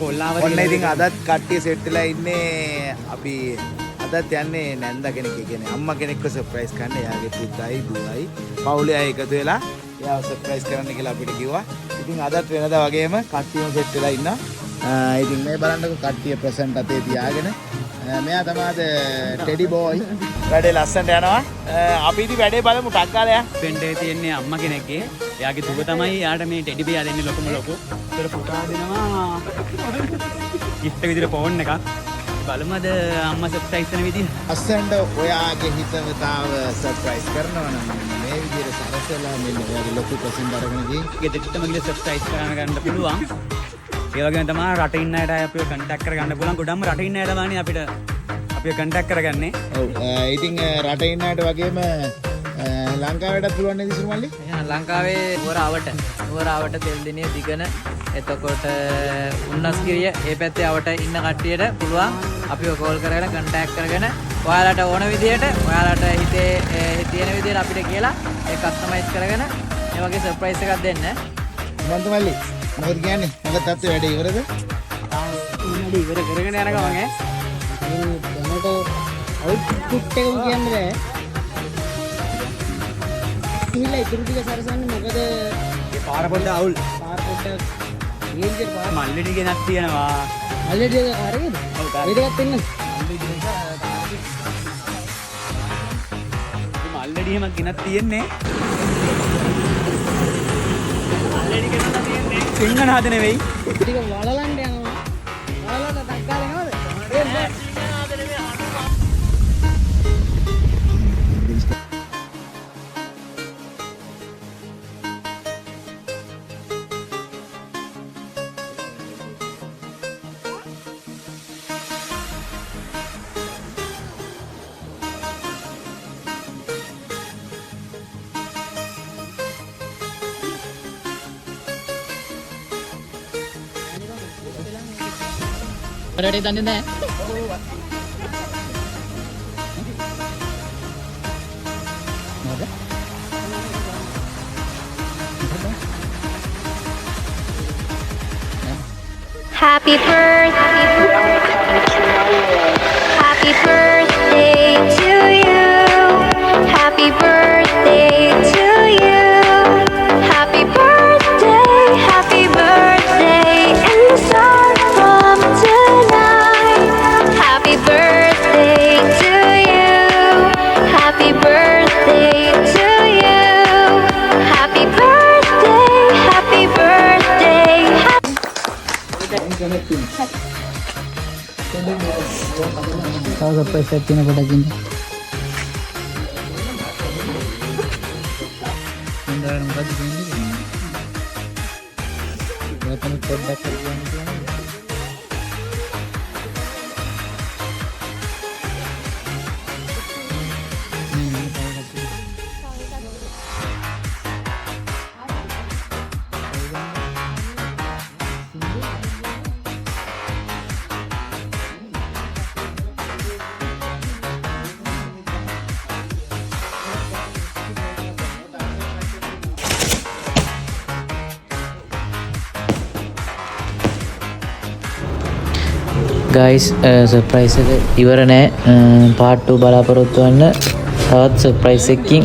ඔන්න ඉතින් අදත් කට්ටිය සෙට් වෙලා ඉන්නේ අපි අදත් යන්නේ නැන්ද කෙනෙක් කියන්නේ අම්මා කෙනෙක්ව සර්ප්‍රයිස් කරන්න. එයාගේ පුතයි දුවයි පවුලේ අය එකතු වෙලා එයාව සර්ප්‍රයිස් කරන්න කියලා අපිට කිව්වා. ඉතින් අදත් වෙනදා වගේම කට්ටියම සෙට් වෙලා ඉන්නවා. ඉතින් මේ බලන්නකො කට්ටිය ප්‍රසන්ට් අතේ තියාගෙන මෙයා තමයි ටෙඩි බෝයි. වැඩේ ලස්සනට යනවා. අපි ඉතින් වැඩේ බලමු ටක් ගාලා යා. වෙන්නේ තියෙන්නේ අම්මා කෙනෙක්ගේ. එයාගේ දුව තමයි යාට මේ ටෙඩි බියා දෙන්නේ ලොකුම ලොකු. ඒතර පුතා දෙනවා gift විදිහට ෆෝන් එකක්. බලමුද අම්මා සර්ප්‍රයිස් කරන විදිහ. ලස්සනට ඔයාගේ හිතවතාව සර්ප්‍රයිස් කරනවා නම් මේ විදිහට සරසලා මෙන්න ඔයාගේ ලොකු ප්‍රසන්ට් අරගෙන ගිහින් ගෙදරටම ගිහලා සර්ප්‍රයිස් කරන්න පුළුවන්. ඒ වගේම තමයි රටේ ඉන්න අයට අපිව කන්ටැක්ට් කරගන්න පුළුවන්. ගොඩක්ම රටේ ඉන්න අයට තමයි අපිව කන්ටැක්ට් කරගන්නේ. ඔව්. ඉතින් රටේ ඉන්න අයට වගේම ලංකාවටත් පුළුවන් නේද ඉසුරු මල්ලි? ලංකාවේ නුවරාවට තෙල්දිනිය දිගන එතකොට උන්නස්ගිරිය ඒ පැත්තේ අවට ඉන්න කට්ටියට පුළුවන් අපිව කෝල් කරගෙන කන්ටැක්ට් කරගෙන ඔයාලට ඕන විදියට ඔයාලට හිතේ තියෙන විදියට අපිට කියලා ඒ කස්ටමයිස් කරගෙන මේ වගේ සර්ප්‍රයිස් එකක් දෙන්න. මන්ද මල්ලි මොකද කියන්නේ? හොඳ තත්ත්වය වැඩේ ඉවරද? ඉවර කරගෙන යන ගමන් දැනට අවුට්පුට් එක කියන්නේ බෑ. ඉහිලා ඉතුරු ටික සරසන්නේ මොකද? ඒ පාර පොඩ්ඩ අවුල්. පාර පොඩ්ඩ ගේන්ජර් පාර. මල්ලි ගෙනත් තියෙනවා. මල්ලි ටික කාරේද? ඒ ටිකක් දෙන්න. මල්ලි එහෙම ගෙනත් තියෙන්නේ. මල්ලි ගෙනත් තියෙන්නේ. සිංහන හද නෙවෙයි. ටික වලලන්න යනවා. වලලට ටක් ගාලා නේද? Ready done there. Happy birthday. Happy birthday to you. Happy birthday to you. Happy birthday. Happy birthday in the sun from tonight. Happy birthday to you. Happy birthday to you. Happy birthday. Happy birthday. Tahu surprise tiene por aquí. Enggak nggak di sini. Buat produk kerjaan itu. Guys, surprise එක ඉවර නෑ. part 2 බලාපොරොත්තු වෙන්න. තවත් surprise එකකින්